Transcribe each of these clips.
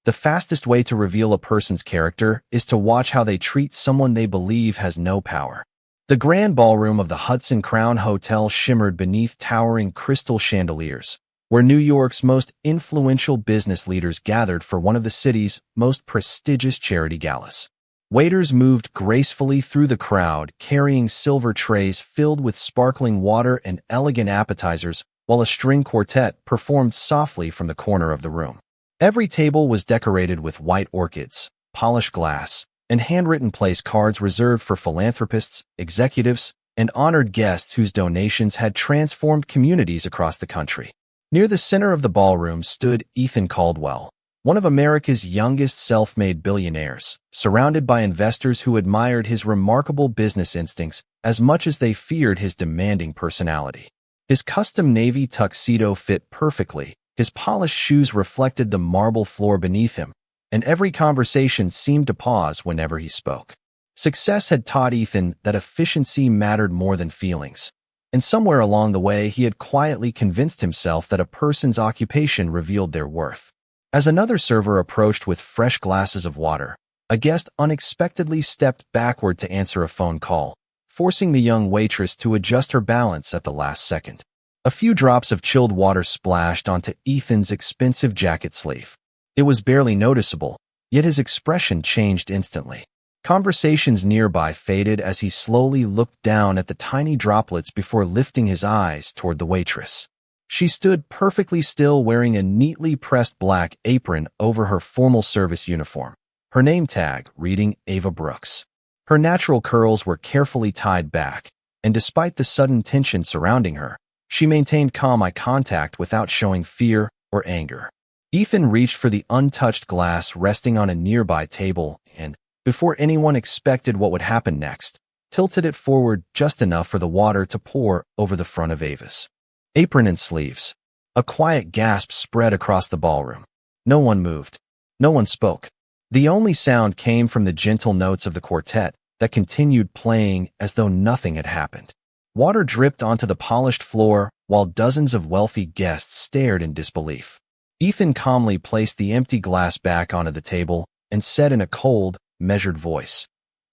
The fastest way to reveal a person's character is to watch how they treat someone they believe has no power. The grand ballroom of the Hudson Crown Hotel shimmered beneath towering crystal chandeliers, where New York's most influential business leaders gathered for one of the city's most prestigious charity galas. Waiters moved gracefully through the crowd, carrying silver trays filled with sparkling water and elegant appetizers, while a string quartet performed softly from the corner of the room. Every table was decorated with white orchids, polished glass, and handwritten place cards reserved for philanthropists, executives, and honored guests whose donations had transformed communities across the country. Near the center of the ballroom stood Ethan Caldwell, one of America's youngest self-made billionaires, surrounded by investors who admired his remarkable business instincts as much as they feared his demanding personality. His custom navy tuxedo fit perfectly, his polished shoes reflected the marble floor beneath him, and every conversation seemed to pause whenever he spoke. Success had taught Ethan that efficiency mattered more than feelings, and somewhere along the way he had quietly convinced himself that a person's occupation revealed their worth. As another server approached with fresh glasses of water, a guest unexpectedly stepped backward to answer a phone call, forcing the young waitress to adjust her balance at the last second. A few drops of chilled water splashed onto Ethan's expensive jacket sleeve. It was barely noticeable, yet his expression changed instantly. Conversations nearby faded as he slowly looked down at the tiny droplets before lifting his eyes toward the waitress. She stood perfectly still, wearing a neatly pressed black apron over her formal service uniform, her name tag reading Ava Brooks. Her natural curls were carefully tied back, and despite the sudden tension surrounding her, she maintained calm eye contact without showing fear or anger. Ethan reached for the untouched glass resting on a nearby table and, before anyone expected what would happen next, tilted it forward just enough for the water to pour over the front of Ava's apron and sleeves. A quiet gasp spread across the ballroom. No one moved. No one spoke. The only sound came from the gentle notes of the quartet that continued playing as though nothing had happened. Water dripped onto the polished floor while dozens of wealthy guests stared in disbelief. Ethan calmly placed the empty glass back onto the table and said in a cold, measured voice,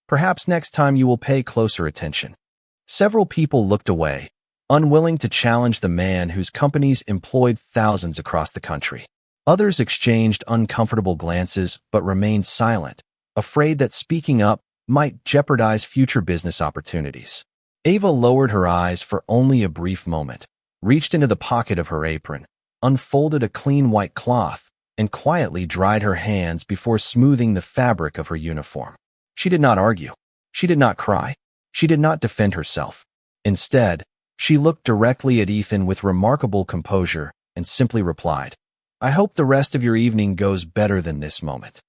"Perhaps next time you will pay closer attention." Several people looked away, unwilling to challenge the man whose companies employed thousands across the country. Others exchanged uncomfortable glances but remained silent, afraid that speaking up might jeopardize future business opportunities. Ava lowered her eyes for only a brief moment, reached into the pocket of her apron, unfolded a clean white cloth, and quietly dried her hands before smoothing the fabric of her uniform. She did not argue. She did not cry. She did not defend herself. Instead, she looked directly at Ethan with remarkable composure and simply replied, "I hope the rest of your evening goes better than this moment."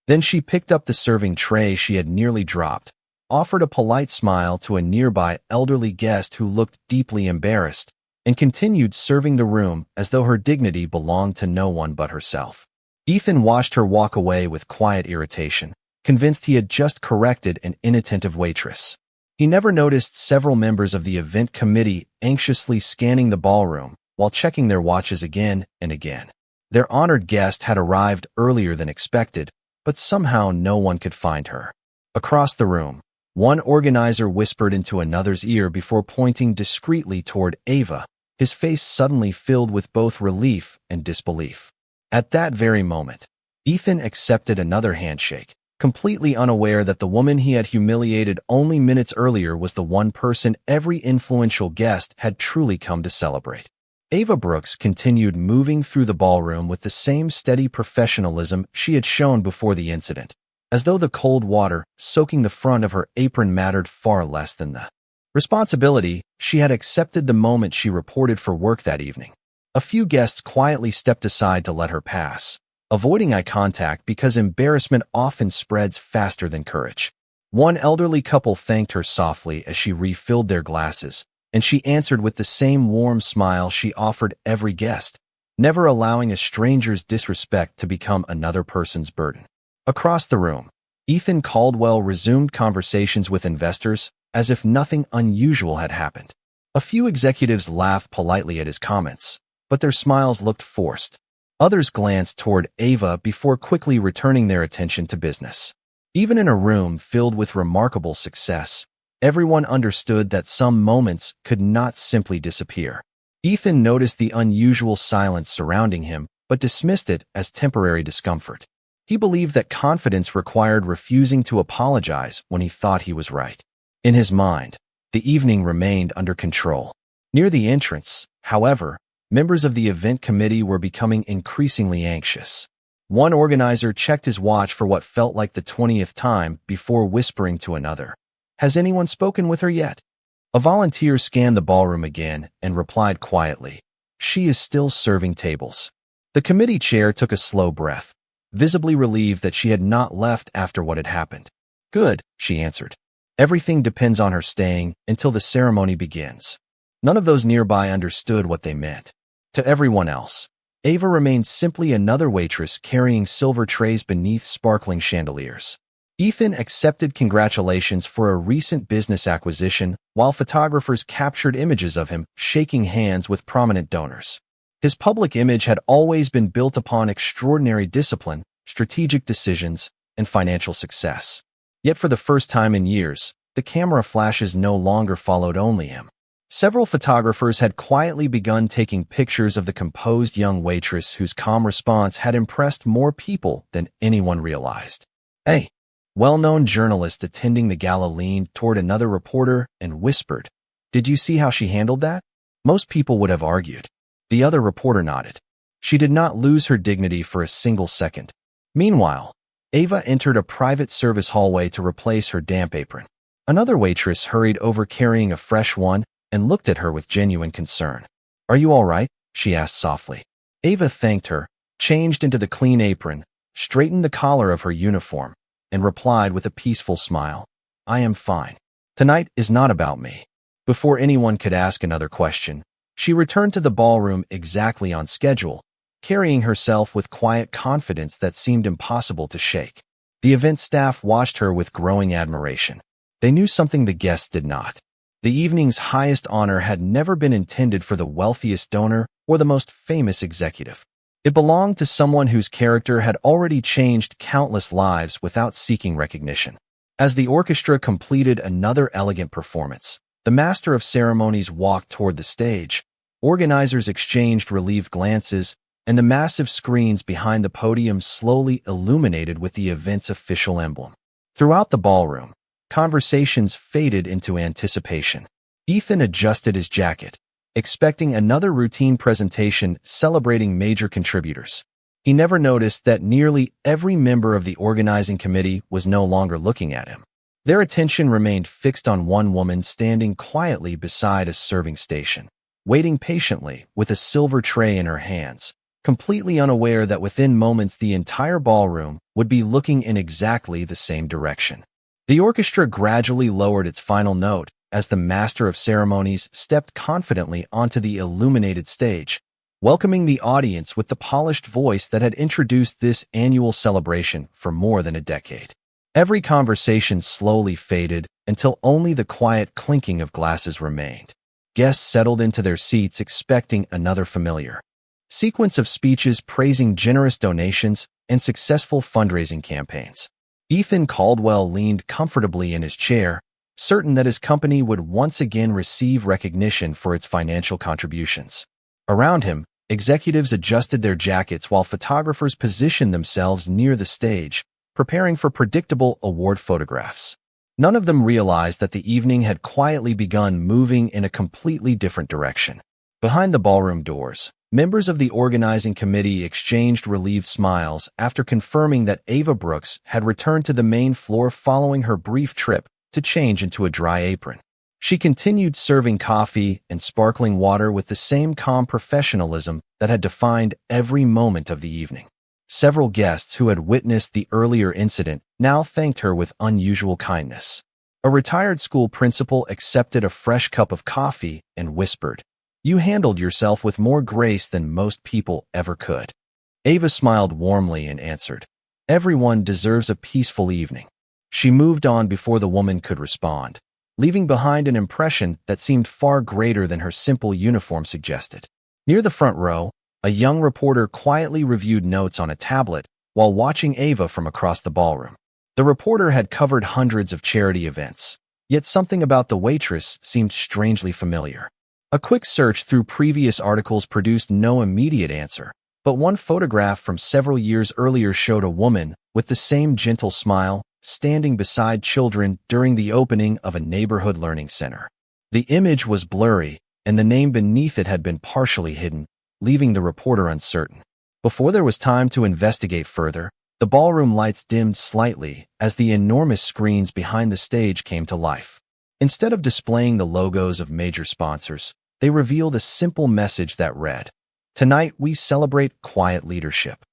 Then she picked up the serving tray she had nearly dropped, offered a polite smile to a nearby elderly guest who looked deeply embarrassed, and continued serving the room as though her dignity belonged to no one but herself. Ethan watched her walk away with quiet irritation, convinced he had just corrected an inattentive waitress. He never noticed several members of the event committee anxiously scanning the ballroom while checking their watches again and again. Their honored guest had arrived earlier than expected, but somehow no one could find her. Across the room, one organizer whispered into another's ear before pointing discreetly toward Ava, his face suddenly filled with both relief and disbelief. At that very moment, Ethan accepted another handshake, completely unaware that the woman he had humiliated only minutes earlier was the one person every influential guest had truly come to celebrate. Ava Brooks continued moving through the ballroom with the same steady professionalism she had shown before the incident, as though the cold water soaking the front of her apron mattered far less than the responsibility she had accepted the moment she reported for work that evening. A few guests quietly stepped aside to let her pass, avoiding eye contact because embarrassment often spreads faster than courage. One elderly couple thanked her softly as she refilled their glasses, and she answered with the same warm smile she offered every guest, never allowing a stranger's disrespect to become another person's burden. Across the room, Ethan Caldwell resumed conversations with investors as if nothing unusual had happened. A few executives laughed politely at his comments, but their smiles looked forced. Others glanced toward Ava before quickly returning their attention to business. Even in a room filled with remarkable success, everyone understood that some moments could not simply disappear. Ethan noticed the unusual silence surrounding him, but dismissed it as temporary discomfort. He believed that confidence required refusing to apologize when he thought he was right. In his mind, the evening remained under control. Near the entrance, however, members of the event committee were becoming increasingly anxious. One organizer checked his watch for what felt like the 20th time before whispering to another, "Has anyone spoken with her yet?" A volunteer scanned the ballroom again and replied quietly, "She is still serving tables." The committee chair took a slow breath, visibly relieved that she had not left after what had happened. "Good," she answered. "Everything depends on her staying until the ceremony begins." None of those nearby understood what they meant. To everyone else, Ava remained simply another waitress carrying silver trays beneath sparkling chandeliers. Ethan accepted congratulations for a recent business acquisition while photographers captured images of him shaking hands with prominent donors. His public image had always been built upon extraordinary discipline, strategic decisions, and financial success. Yet for the first time in years, the camera flashes no longer followed only him. Several photographers had quietly begun taking pictures of the composed young waitress whose calm response had impressed more people than anyone realized. A well-known journalist attending the gala leaned toward another reporter and whispered, "Did you see how she handled that?" Most people would have argued. The other reporter nodded. She did not lose her dignity for a single second. Meanwhile, Ava entered a private service hallway to replace her damp apron. Another waitress hurried over carrying a fresh one and looked at her with genuine concern. "Are you all right?" she asked softly. Ava thanked her, changed into the clean apron, straightened the collar of her uniform, and replied with a peaceful smile, "I am fine. Tonight is not about me." Before anyone could ask another question, she returned to the ballroom exactly on schedule, carrying herself with quiet confidence that seemed impossible to shake. The event staff watched her with growing admiration. They knew something the guests did not. The evening's highest honor had never been intended for the wealthiest donor or the most famous executive. It belonged to someone whose character had already changed countless lives without seeking recognition. As the orchestra completed another elegant performance, the master of ceremonies walked toward the stage. Organizers exchanged relieved glances, and the massive screens behind the podium slowly illuminated with the event's official emblem. Throughout the ballroom, conversations faded into anticipation. Ethan adjusted his jacket, expecting another routine presentation celebrating major contributors. He never noticed that nearly every member of the organizing committee was no longer looking at him. Their attention remained fixed on one woman standing quietly beside a serving station, waiting patiently with a silver tray in her hands, completely unaware that within moments the entire ballroom would be looking in exactly the same direction. The orchestra gradually lowered its final note as the master of ceremonies stepped confidently onto the illuminated stage, welcoming the audience with the polished voice that had introduced this annual celebration for more than a decade. Every conversation slowly faded until only the quiet clinking of glasses remained. Guests settled into their seats expecting another familiar sequence of speeches praising generous donations and successful fundraising campaigns. Ethan Caldwell leaned comfortably in his chair, certain that his company would once again receive recognition for its financial contributions. Around him, executives adjusted their jackets while photographers positioned themselves near the stage, preparing for predictable award photographs. None of them realized that the evening had quietly begun moving in a completely different direction. Behind the ballroom doors, members of the organizing committee exchanged relieved smiles after confirming that Ava Brooks had returned to the main floor following her brief trip to change into a dry apron. She continued serving coffee and sparkling water with the same calm professionalism that had defined every moment of the evening. Several guests who had witnessed the earlier incident now thanked her with unusual kindness. A retired school principal accepted a fresh cup of coffee and whispered, "You handled yourself with more grace than most people ever could." Ava smiled warmly and answered, "Everyone deserves a peaceful evening." She moved on before the woman could respond, leaving behind an impression that seemed far greater than her simple uniform suggested. Near the front row, A young reporter quietly reviewed notes on a tablet while watching Ava from across the ballroom. The reporter had covered hundreds of charity events, yet something about the waitress seemed strangely familiar. A quick search through previous articles produced no immediate answer, but one photograph from several years earlier showed a woman with the same gentle smile standing beside children during the opening of a neighborhood learning center. The image was blurry, and the name beneath it had been partially hidden, leaving the reporter uncertain. Before there was time to investigate further, the ballroom lights dimmed slightly as the enormous screens behind the stage came to life. Instead of displaying the logos of major sponsors, they revealed a simple message that read, "Tonight we celebrate quiet leadership."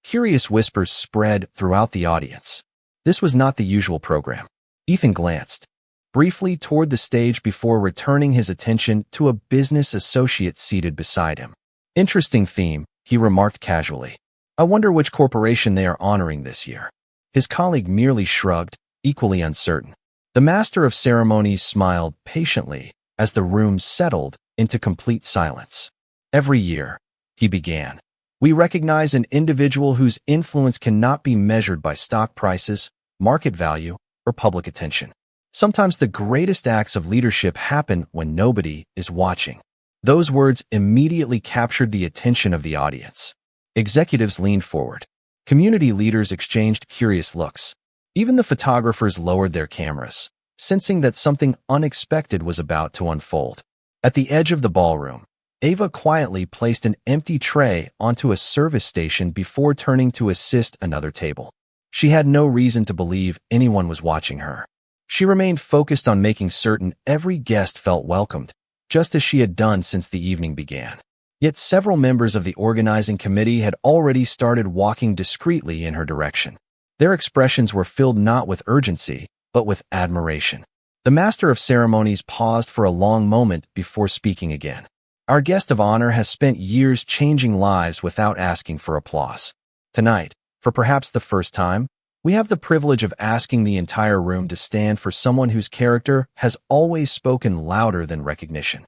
Curious whispers spread throughout the audience. This was not the usual program. Ethan glanced briefly toward the stage before returning his attention to a business associate seated beside him. "Interesting theme," he remarked casually. "I wonder which corporation they are honoring this year." His colleague merely shrugged, equally uncertain. The master of ceremonies smiled patiently as the room settled into complete silence. "Every year," he began, "we recognize an individual whose influence cannot be measured by stock prices, market value, or public attention. Sometimes the greatest acts of leadership happen when nobody is watching." Those words immediately captured the attention of the audience. Executives leaned forward. Community leaders exchanged curious looks. Even the photographers lowered their cameras, sensing that something unexpected was about to unfold. At the edge of the ballroom, Ava quietly placed an empty tray onto a service station before turning to assist another table. She had no reason to believe anyone was watching her. She remained focused on making certain every guest felt welcomed, just as she had done since the evening began. Yet several members of the organizing committee had already started walking discreetly in her direction. Their expressions were filled not with urgency, but with admiration. The master of ceremonies paused for a long moment before speaking again. "Our guest of honor has spent years changing lives without asking for applause. Tonight, for perhaps the first time, we have the privilege of asking the entire room to stand for someone whose character has always spoken louder than recognition."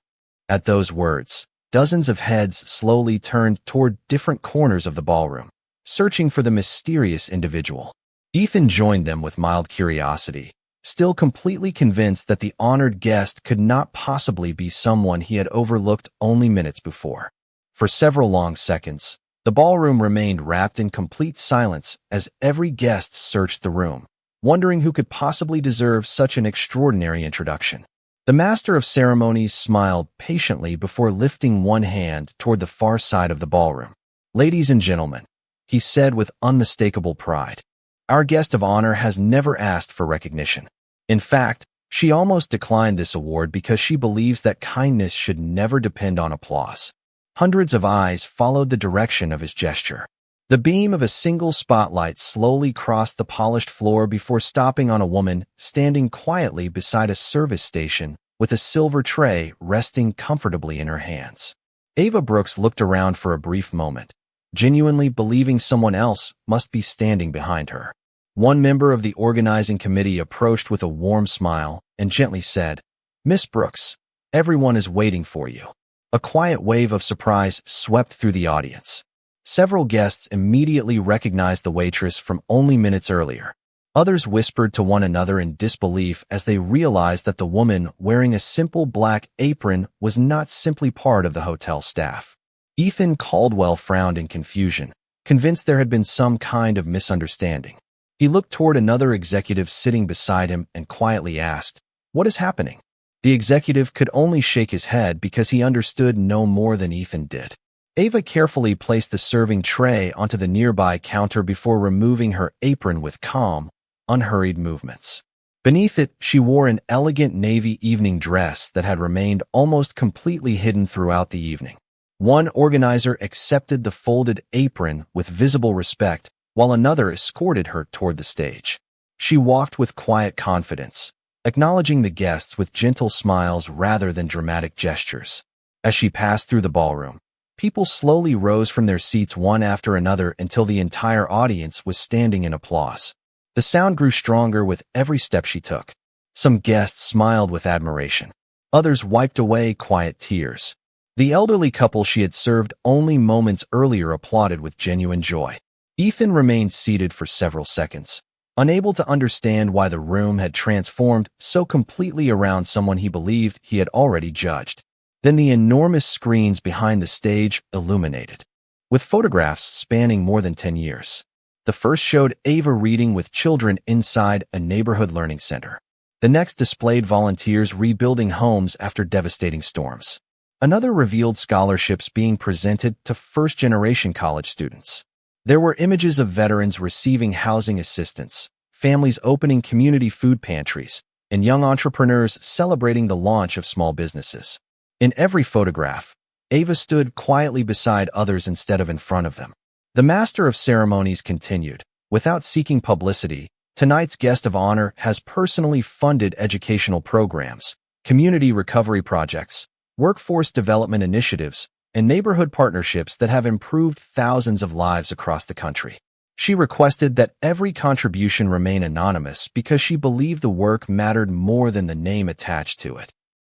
At those words, dozens of heads slowly turned toward different corners of the ballroom, searching for the mysterious individual. Ethan joined them with mild curiosity, still completely convinced that the honored guest could not possibly be someone he had overlooked only minutes before. For several long seconds, the ballroom remained wrapped in complete silence as every guest searched the room, wondering who could possibly deserve such an extraordinary introduction. The master of ceremonies smiled patiently before lifting one hand toward the far side of the ballroom. "Ladies and gentlemen," he said with unmistakable pride, "our guest of honor has never asked for recognition. In fact, she almost declined this award because she believes that kindness should never depend on applause." Hundreds of eyes followed the direction of his gesture. The beam of a single spotlight slowly crossed the polished floor before stopping on a woman standing quietly beside a service station with a silver tray resting comfortably in her hands. Ava Brooks looked around for a brief moment, genuinely believing someone else must be standing behind her. One member of the organizing committee approached with a warm smile and gently said, "Miss Brooks, everyone is waiting for you." A quiet wave of surprise swept through the audience. Several guests immediately recognized the waitress from only minutes earlier. Others whispered to one another in disbelief as they realized that the woman wearing a simple black apron was not simply part of the hotel staff. Ethan Caldwell frowned in confusion, convinced there had been some kind of misunderstanding. He looked toward another executive sitting beside him and quietly asked, "What is happening?" The executive could only shake his head because he understood no more than Ethan did. Ava carefully placed the serving tray onto the nearby counter before removing her apron with calm, unhurried movements. Beneath it, she wore an elegant navy evening dress that had remained almost completely hidden throughout the evening. One organizer accepted the folded apron with visible respect, while another escorted her toward the stage. She walked with quiet confidence, acknowledging the guests with gentle smiles rather than dramatic gestures. As she passed through the ballroom, people slowly rose from their seats one after another until the entire audience was standing in applause. The sound grew stronger with every step she took. Some guests smiled with admiration. Others wiped away quiet tears. The elderly couple she had served only moments earlier applauded with genuine joy. Ethan remained seated for several seconds, unable to understand why the room had transformed so completely around someone he believed he had already judged. Then the enormous screens behind the stage illuminated, with photographs spanning more than 10 years. The first showed Ava reading with children inside a neighborhood learning center. The next displayed volunteers rebuilding homes after devastating storms. Another revealed scholarships being presented to first-generation college students. There were images of veterans receiving housing assistance, families opening community food pantries, and young entrepreneurs celebrating the launch of small businesses. In every photograph, Ava stood quietly beside others instead of in front of them. The master of ceremonies continued. Without seeking publicity, tonight's guest of honor has personally funded educational programs, community recovery projects, workforce development initiatives, and neighborhood partnerships that have improved thousands of lives across the country. She requested that every contribution remain anonymous because she believed the work mattered more than the name attached to it.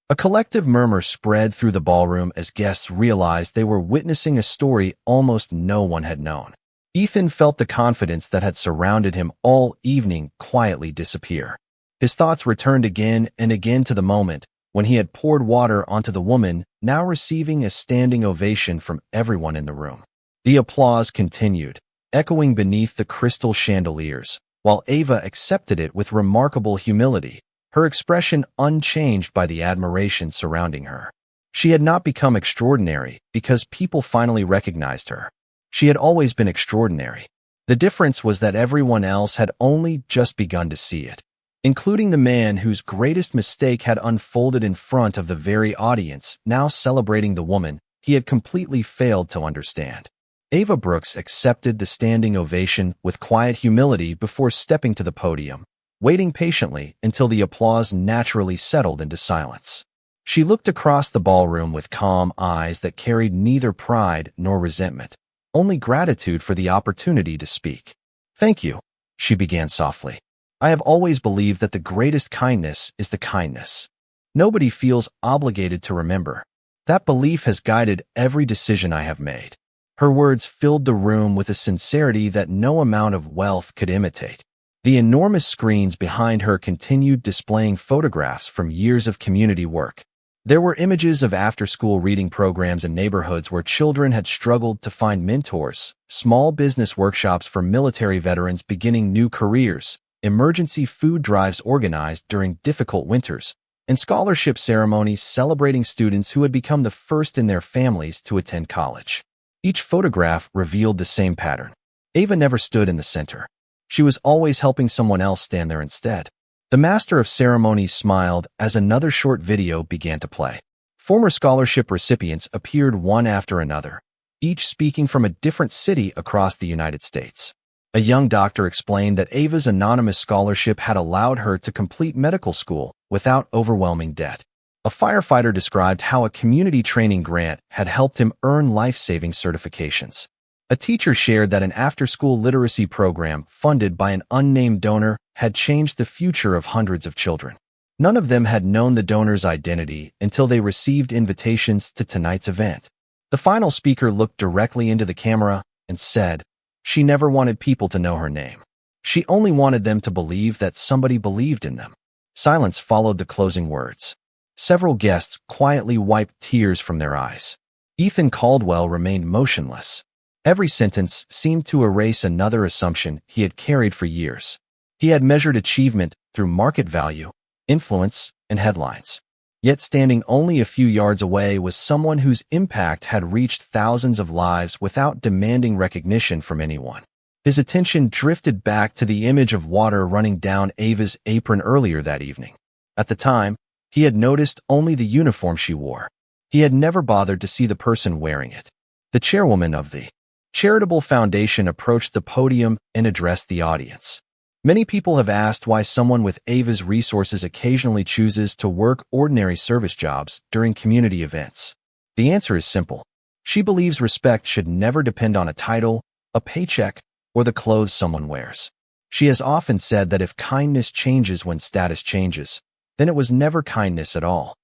A collective murmur spread through the ballroom as guests realized they were witnessing a story almost no one had known. Ethan felt the confidence that had surrounded him all evening quietly disappear. His thoughts returned again and again to the moment when he had poured water onto the woman, now receiving a standing ovation from everyone in the room. The applause continued, echoing beneath the crystal chandeliers, while Ava accepted it with remarkable humility, her expression unchanged by the admiration surrounding her. She had not become extraordinary because people finally recognized her. She had always been extraordinary. The difference was that everyone else had only just begun to see it, including the man whose greatest mistake had unfolded in front of the very audience now celebrating the woman he had completely failed to understand. Ava Brooks accepted the standing ovation with quiet humility before stepping to the podium, waiting patiently until the applause naturally settled into silence. She looked across the ballroom with calm eyes that carried neither pride nor resentment, only gratitude for the opportunity to speak. "Thank you," she began softly. "I have always believed that the greatest kindness is the kindness nobody feels obligated to remember. That belief has guided every decision I have made." Her words filled the room with a sincerity that no amount of wealth could imitate. The enormous screens behind her continued displaying photographs from years of community work. There were images of after-school reading programs in neighborhoods where children had struggled to find mentors, small business workshops for military veterans beginning new careers, emergency food drives organized during difficult winters, and scholarship ceremonies celebrating students who had become the first in their families to attend college. Each photograph revealed the same pattern. Ava never stood in the center. She was always helping someone else stand there instead. The master of ceremonies smiled as another short video began to play. Former scholarship recipients appeared one after another, each speaking from a different city across the United States. A young doctor explained that Ava's anonymous scholarship had allowed her to complete medical school without overwhelming debt. A firefighter described how a community training grant had helped him earn life-saving certifications. A teacher shared that an after-school literacy program funded by an unnamed donor had changed the future of hundreds of children. None of them had known the donor's identity until they received invitations to tonight's event. The final speaker looked directly into the camera and said, "She never wanted people to know her name. She only wanted them to believe that somebody believed in them." Silence followed the closing words. Several guests quietly wiped tears from their eyes. Ethan Caldwell remained motionless. Every sentence seemed to erase another assumption he had carried for years. He had measured achievement through market value, influence, and headlines. Yet standing only a few yards away was someone whose impact had reached thousands of lives without demanding recognition from anyone. His attention drifted back to the image of water running down Ava's apron earlier that evening. At the time, he had noticed only the uniform she wore. He had never bothered to see the person wearing it. The chairwoman of the Charitable Foundation approached the podium and addressed the audience. Many people have asked why someone with Ava's resources occasionally chooses to work ordinary service jobs during community events. The answer is simple. She believes respect should never depend on a title, a paycheck, or the clothes someone wears. She has often said that if kindness changes when status changes, then it was never kindness at all.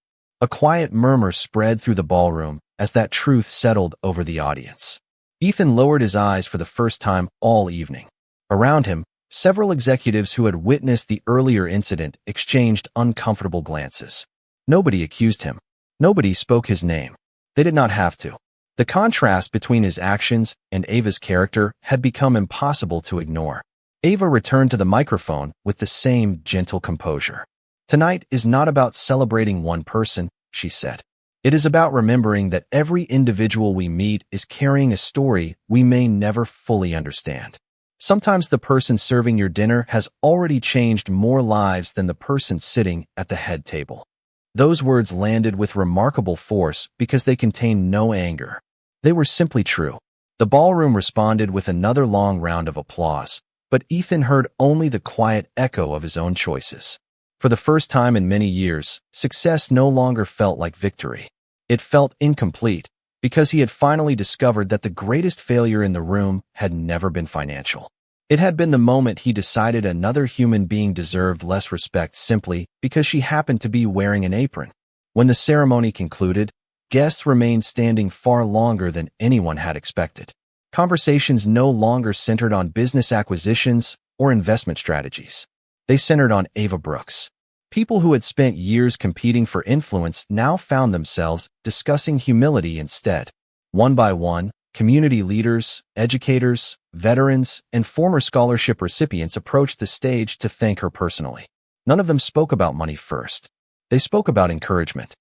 A quiet murmur spread through the ballroom as that truth settled over the audience. Ethan lowered his eyes for the first time all evening. Around him, several executives who had witnessed the earlier incident exchanged uncomfortable glances. Nobody accused him. Nobody spoke his name. They did not have to. The contrast between his actions and Ava's character had become impossible to ignore. Ava returned to the microphone with the same gentle composure. "Tonight is not about celebrating one person," she said. "It is about remembering that every individual we meet is carrying a story we may never fully understand. Sometimes the person serving your dinner has already changed more lives than the person sitting at the head table." Those words landed with remarkable force because they contained no anger. They were simply true. The ballroom responded with another long round of applause, but Ethan heard only the quiet echo of his own choices. For the first time in many years, success no longer felt like victory. It felt incomplete, because he had finally discovered that the greatest failure in the room had never been financial. It had been the moment he decided another human being deserved less respect simply because she happened to be wearing an apron. When the ceremony concluded, guests remained standing far longer than anyone had expected. Conversations no longer centered on business acquisitions or investment strategies. They centered on Ava Brooks. People who had spent years competing for influence now found themselves discussing humility instead. One by one, community leaders, educators, veterans, and former scholarship recipients approached the stage to thank her personally. None of them spoke about money first. They spoke about encouragement,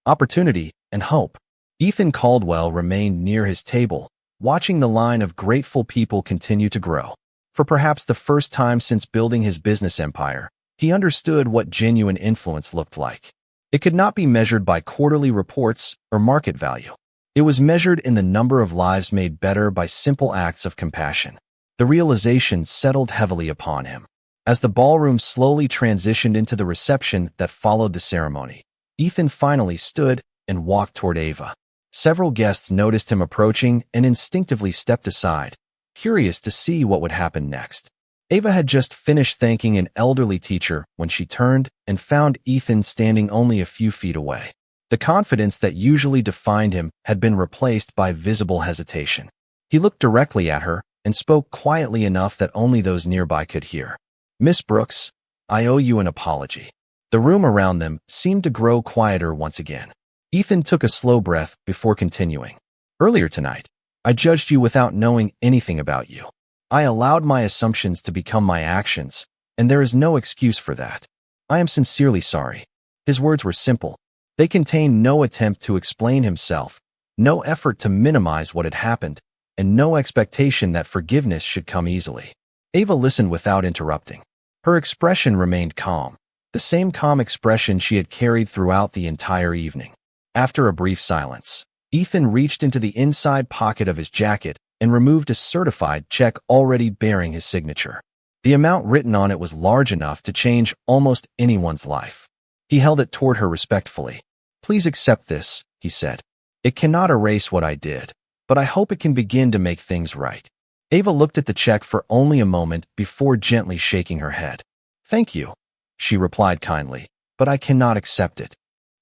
opportunity, and hope. Ethan Caldwell remained near his table, watching the line of grateful people continue to grow. For perhaps the first time since building his business empire, he understood what genuine influence looked like. It could not be measured by quarterly reports or market value. It was measured in the number of lives made better by simple acts of compassion. The realization settled heavily upon him. As the ballroom slowly transitioned into the reception that followed the ceremony, Ethan finally stood and walked toward Ava. Several guests noticed him approaching and instinctively stepped aside, curious to see what would happen next. Ava had just finished thanking an elderly teacher when she turned and found Ethan standing only a few feet away. The confidence that usually defined him had been replaced by visible hesitation. He looked directly at her and spoke quietly enough that only those nearby could hear. "Miss Brooks, I owe you an apology." The room around them seemed to grow quieter once again. Ethan took a slow breath before continuing. "Earlier tonight, I judged you without knowing anything about you. I allowed my assumptions to become my actions, and there is no excuse for that. I am sincerely sorry." His words were simple. They contained no attempt to explain himself, no effort to minimize what had happened, and no expectation that forgiveness should come easily. Ava listened without interrupting. Her expression remained calm, the same calm expression she had carried throughout the entire evening. After a brief silence, Ethan reached into the inside pocket of his jacket and removed a certified check already bearing his signature. The amount written on it was large enough to change almost anyone's life. He held it toward her respectfully. "Please accept this," he said. "It cannot erase what I did, but I hope it can begin to make things right." Ava looked at the check for only a moment before gently shaking her head. "Thank you," she replied kindly, "but I cannot accept it."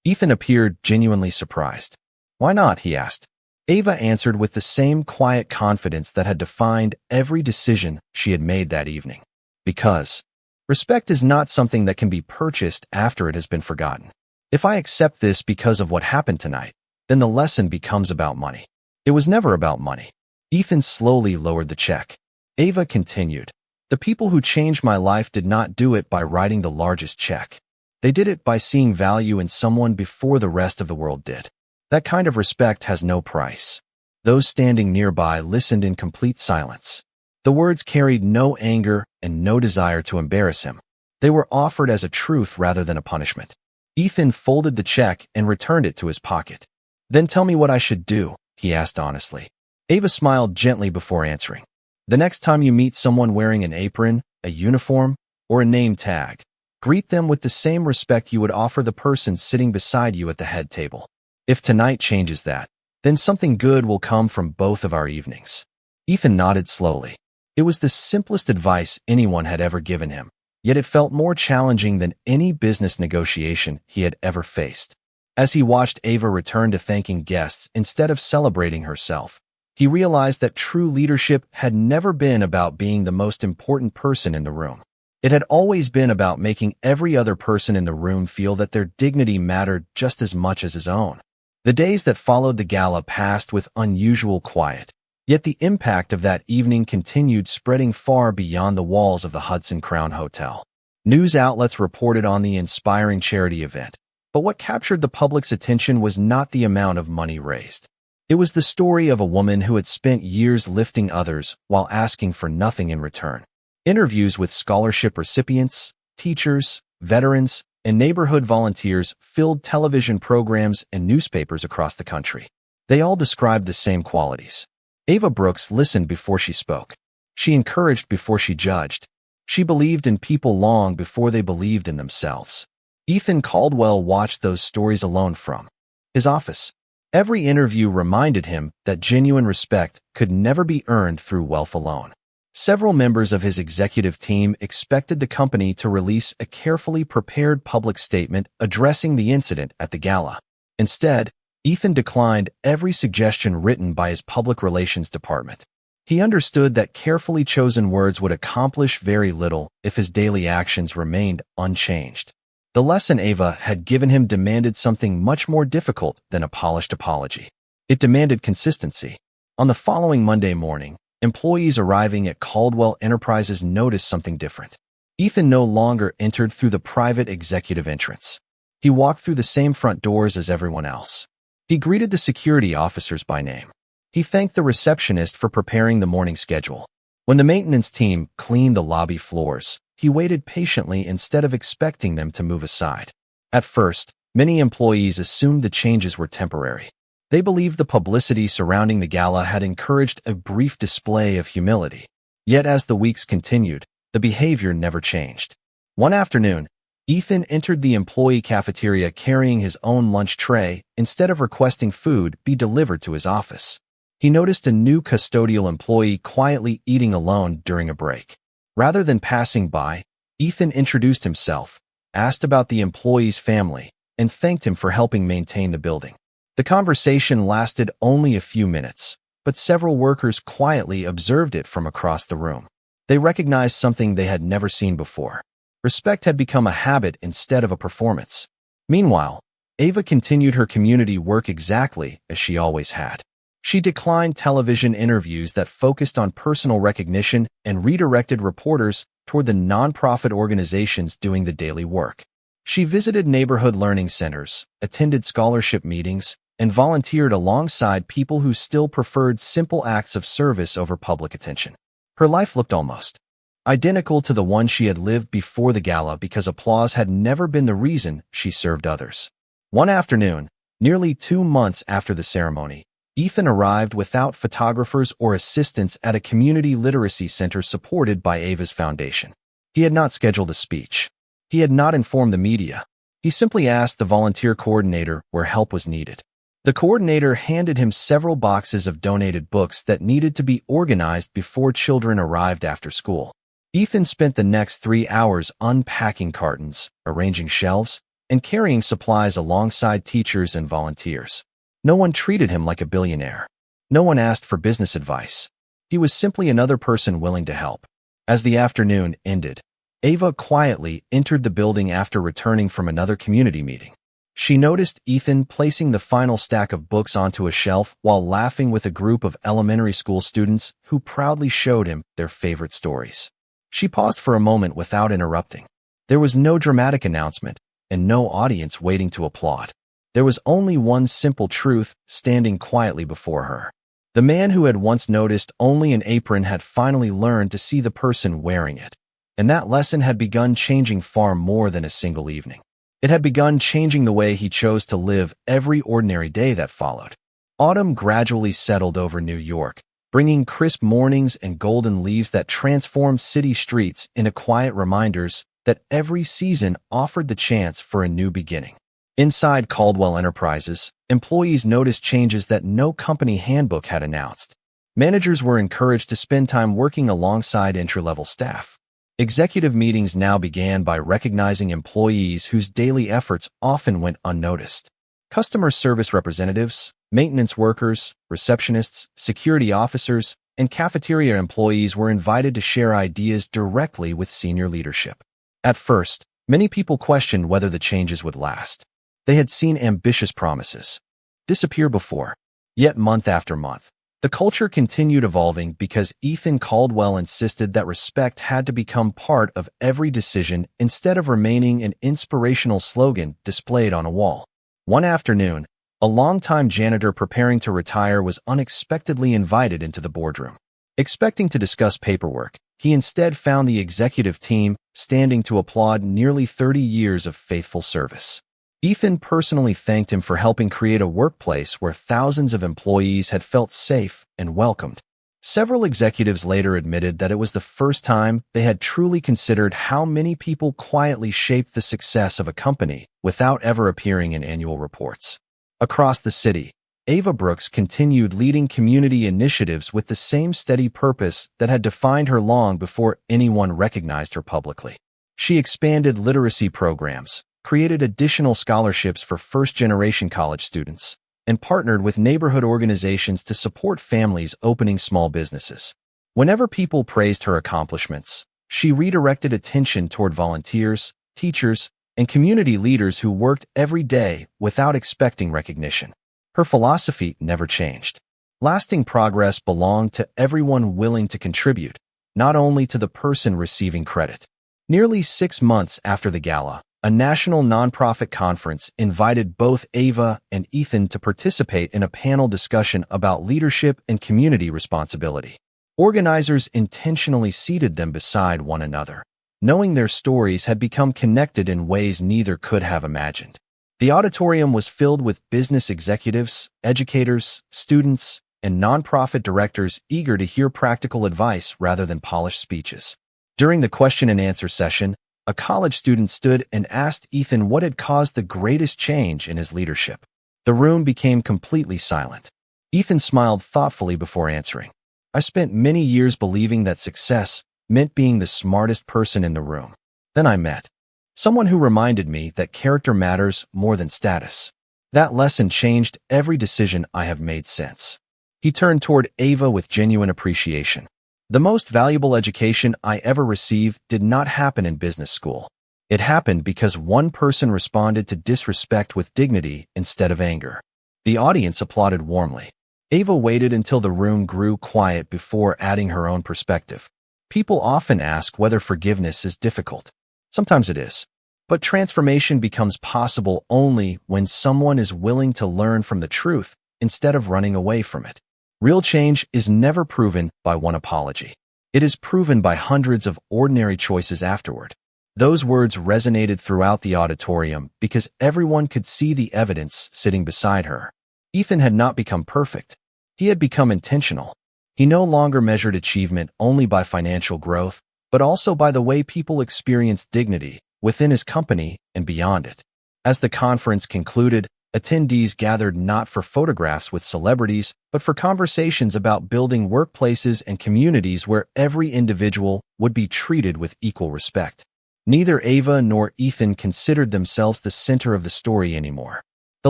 Ethan appeared genuinely surprised. "Why not?" he asked. Ava answered with the same quiet confidence that had defined every decision she had made that evening. "Because respect is not something that can be purchased after it has been forgotten. If I accept this because of what happened tonight, then the lesson becomes about money. It was never about money." Ethan slowly lowered the check. Ava continued, "The people who changed my life did not do it by writing the largest check. They did it by seeing value in someone before the rest of the world did. That kind of respect has no price." Those standing nearby listened in complete silence. The words carried no anger and no desire to embarrass him. They were offered as a truth rather than a punishment. Ethan folded the check and returned it to his pocket. "Then tell me what I should do," he asked honestly. Ava smiled gently before answering. "The next time you meet someone wearing an apron, a uniform, or a name tag, greet them with the same respect you would offer the person sitting beside you at the head table. If tonight changes that, then something good will come from both of our evenings." Ethan nodded slowly. It was the simplest advice anyone had ever given him, yet it felt more challenging than any business negotiation he had ever faced. As he watched Ava return to thanking guests instead of celebrating herself, he realized that true leadership had never been about being the most important person in the room. It had always been about making every other person in the room feel that their dignity mattered just as much as his own. The days that followed the gala passed with unusual quiet, yet the impact of that evening continued, spreading far beyond the walls of the Hudson Crown Hotel. News outlets reported on the inspiring charity event, but what captured the public's attention was not the amount of money raised. It was the story of a woman who had spent years lifting others while asking for nothing in return. Interviews with scholarship recipients, teachers, veterans, and neighborhood volunteers filled television programs and newspapers across the country. They all described the same qualities. Ava Brooks listened before she spoke. She encouraged before she judged. She believed in people long before they believed in themselves. Ethan Caldwell watched those stories alone from his office. Every interview reminded him that genuine respect could never be earned through wealth alone. Several members of his executive team expected the company to release a carefully prepared public statement addressing the incident at the gala. Instead, Ethan declined every suggestion written by his public relations department. He understood that carefully chosen words would accomplish very little if his daily actions remained unchanged. The lesson Ava had given him demanded something much more difficult than a polished apology. It demanded consistency. On the following Monday morning, employees arriving at Caldwell Enterprises noticed something different. Ethan no longer entered through the private executive entrance. He walked through the same front doors as everyone else. He greeted the security officers by name. He thanked the receptionist for preparing the morning schedule. When the maintenance team cleaned the lobby floors, he waited patiently instead of expecting them to move aside. At first, many employees assumed the changes were temporary. They believed the publicity surrounding the gala had encouraged a brief display of humility. Yet as the weeks continued, the behavior never changed. One afternoon, Ethan entered the employee cafeteria carrying his own lunch tray instead of requesting food be delivered to his office. He noticed a new custodial employee quietly eating alone during a break. Rather than passing by, Ethan introduced himself, asked about the employee's family, and thanked him for helping maintain the building. The conversation lasted only a few minutes, but several workers quietly observed it from across the room. They recognized something they had never seen before. Respect had become a habit instead of a performance. Meanwhile, Ava continued her community work exactly as she always had. She declined television interviews that focused on personal recognition and redirected reporters toward the nonprofit organizations doing the daily work. She visited neighborhood learning centers, attended scholarship meetings, and volunteered alongside people who still preferred simple acts of service over public attention. Her life looked almost identical to the one she had lived before the gala because applause had never been the reason she served others. One afternoon, nearly 2 months after the ceremony, Ethan arrived without photographers or assistants at a community literacy center supported by Ava's foundation. He had not scheduled a speech. He had not informed the media. He simply asked the volunteer coordinator where help was needed. The coordinator handed him several boxes of donated books that needed to be organized before children arrived after school. Ethan spent the next 3 hours unpacking cartons, arranging shelves, and carrying supplies alongside teachers and volunteers. No one treated him like a billionaire. No one asked for business advice. He was simply another person willing to help. As the afternoon ended, Ava quietly entered the building after returning from another community meeting. She noticed Ethan placing the final stack of books onto a shelf while laughing with a group of elementary school students who proudly showed him their favorite stories. She paused for a moment without interrupting. There was no dramatic announcement and no audience waiting to applaud. There was only one simple truth standing quietly before her. The man who had once noticed only an apron had finally learned to see the person wearing it. And that lesson had begun changing far more than a single evening. It had begun changing the way he chose to live every ordinary day that followed. Autumn gradually settled over New York, bringing crisp mornings and golden leaves that transformed city streets into quiet reminders that every season offered the chance for a new beginning. Inside Caldwell Enterprises, employees noticed changes that no company handbook had announced. Managers were encouraged to spend time working alongside entry-level staff. Executive meetings now began by recognizing employees whose daily efforts often went unnoticed. Customer service representatives, maintenance workers, receptionists, security officers, and cafeteria employees were invited to share ideas directly with senior leadership. At first, many people questioned whether the changes would last. They had seen ambitious promises disappear before. Yet month after month, the culture continued evolving because Ethan Caldwell insisted that respect had to become part of every decision instead of remaining an inspirational slogan displayed on a wall. One afternoon, a longtime janitor preparing to retire was unexpectedly invited into the boardroom. Expecting to discuss paperwork, he instead found the executive team standing to applaud nearly 30 years of faithful service. Ethan personally thanked him for helping create a workplace where thousands of employees had felt safe and welcomed. Several executives later admitted that it was the first time they had truly considered how many people quietly shaped the success of a company without ever appearing in annual reports. Across the city, Ava Brooks continued leading community initiatives with the same steady purpose that had defined her long before anyone recognized her publicly. She expanded literacy programs, created additional scholarships for first-generation college students, and partnered with neighborhood organizations to support families opening small businesses. Whenever people praised her accomplishments, she redirected attention toward volunteers, teachers, and community leaders who worked every day without expecting recognition. Her philosophy never changed. Lasting progress belonged to everyone willing to contribute, not only to the person receiving credit. Nearly 6 months after the gala, a national nonprofit conference invited both Ava and Ethan to participate in a panel discussion about leadership and community responsibility. Organizers intentionally seated them beside one another, knowing their stories had become connected in ways neither could have imagined. The auditorium was filled with business executives, educators, students, and nonprofit directors eager to hear practical advice rather than polished speeches. During the question and answer session, a college student stood and asked Ethan what had caused the greatest change in his leadership. The room became completely silent. Ethan smiled thoughtfully before answering. "I spent many years believing that success meant being the smartest person in the room. Then I met someone who reminded me that character matters more than status. That lesson changed every decision I have made since." He turned toward Ava with genuine appreciation. "The most valuable education I ever received did not happen in business school. It happened because one person responded to disrespect with dignity instead of anger." The audience applauded warmly. Ava waited until the room grew quiet before adding her own perspective. "People often ask whether forgiveness is difficult. Sometimes it is. But transformation becomes possible only when someone is willing to learn from the truth instead of running away from it. Real change is never proven by one apology. It is proven by hundreds of ordinary choices afterward." Those words resonated throughout the auditorium because everyone could see the evidence sitting beside her. Ethan had not become perfect. He had become intentional. He no longer measured achievement only by financial growth, but also by the way people experienced dignity within his company and beyond it. As the conference concluded, attendees gathered not for photographs with celebrities, but for conversations about building workplaces and communities where every individual would be treated with equal respect. Neither Ava nor Ethan considered themselves the center of the story anymore. The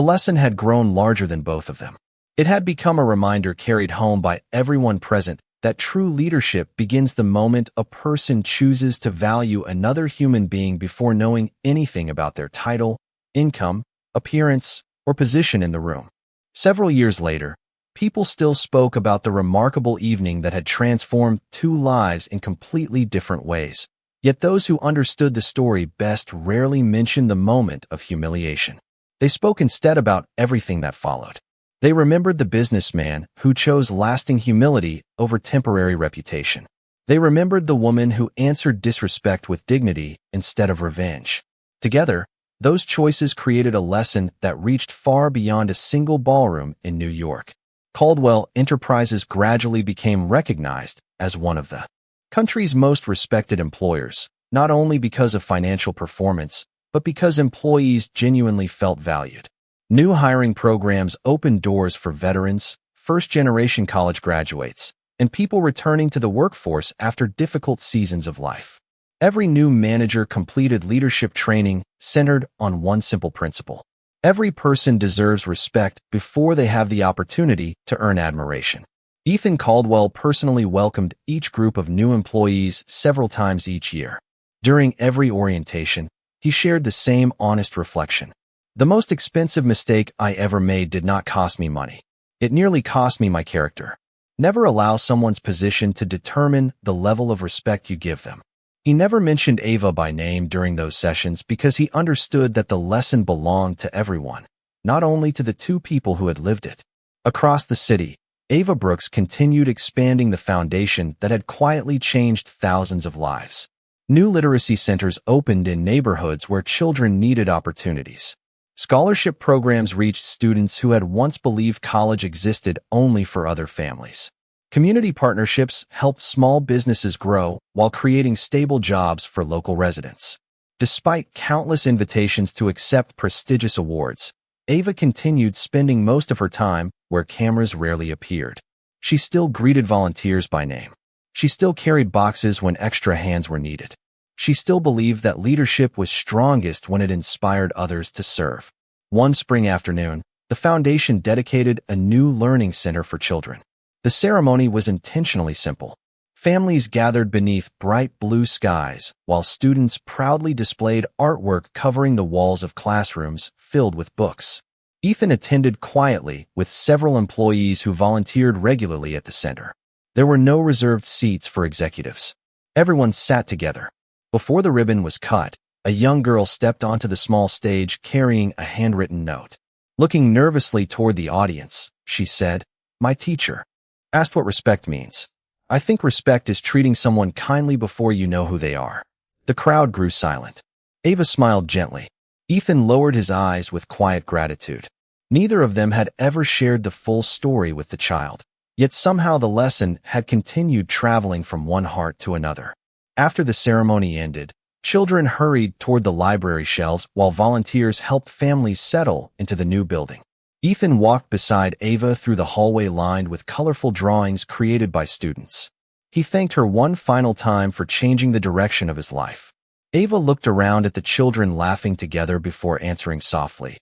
lesson had grown larger than both of them. It had become a reminder carried home by everyone present that true leadership begins the moment a person chooses to value another human being before knowing anything about their title, income, appearance, or position in the room. Several years later, people still spoke about the remarkable evening that had transformed 2 lives in completely different ways. Yet those who understood the story best rarely mentioned the moment of humiliation. They spoke instead about everything that followed. They remembered the businessman who chose lasting humility over temporary reputation. They remembered the woman who answered disrespect with dignity instead of revenge. Together, those choices created a lesson that reached far beyond a single ballroom in New York. Caldwell Enterprises gradually became recognized as one of the country's most respected employers, not only because of financial performance, but because employees genuinely felt valued. New hiring programs opened doors for veterans, first-generation college graduates, and people returning to the workforce after difficult seasons of life. Every new manager completed leadership training centered on one simple principle: Every person deserves respect before they have the opportunity to earn admiration. Ethan Caldwell personally welcomed each group of new employees several times each year. During every orientation, he shared the same honest reflection. The most expensive mistake I ever made did not cost me money. It nearly cost me my character. Never allow someone's position to determine the level of respect you give them. He never mentioned Ava by name during those sessions because he understood that the lesson belonged to everyone, not only to the two people who had lived it. Across the city, Ava Brooks continued expanding the foundation that had quietly changed thousands of lives. New literacy centers opened in neighborhoods where children needed opportunities. Scholarship programs reached students who had once believed college existed only for other families. Community partnerships helped small businesses grow while creating stable jobs for local residents. Despite countless invitations to accept prestigious awards, Ava continued spending most of her time where cameras rarely appeared. She still greeted volunteers by name. She still carried boxes when extra hands were needed. She still believed that leadership was strongest when it inspired others to serve. One spring afternoon, the foundation dedicated a new learning center for children. The ceremony was intentionally simple. Families gathered beneath bright blue skies, while students proudly displayed artwork covering the walls of classrooms filled with books. Ethan attended quietly with several employees who volunteered regularly at the center. There were no reserved seats for executives. Everyone sat together. Before the ribbon was cut, a young girl stepped onto the small stage carrying a handwritten note. Looking nervously toward the audience, she said, "My teacher asked what respect means. I think respect is treating someone kindly before you know who they are." The crowd grew silent. Ava smiled gently. Ethan lowered his eyes with quiet gratitude. Neither of them had ever shared the full story with the child. Yet somehow the lesson had continued traveling from one heart to another. After the ceremony ended, children hurried toward the library shelves while volunteers helped families settle into the new building. Ethan walked beside Ava through the hallway lined with colorful drawings created by students. He thanked her one final time for changing the direction of his life. Ava looked around at the children laughing together before answering softly,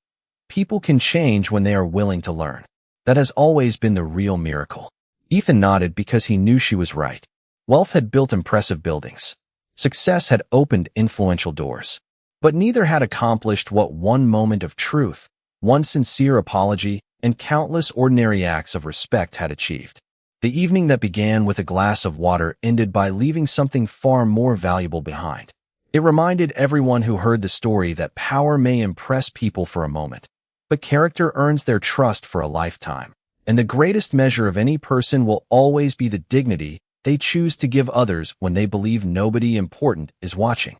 "People can change when they are willing to learn. That has always been the real miracle." Ethan nodded because he knew she was right. Wealth had built impressive buildings. Success had opened influential doors. But neither had accomplished what one moment of truth, one sincere apology, and countless ordinary acts of respect had achieved. The evening that began with a glass of water ended by leaving something far more valuable behind. It reminded everyone who heard the story that power may impress people for a moment, but character earns their trust for a lifetime. And the greatest measure of any person will always be the dignity they choose to give others when they believe nobody important is watching.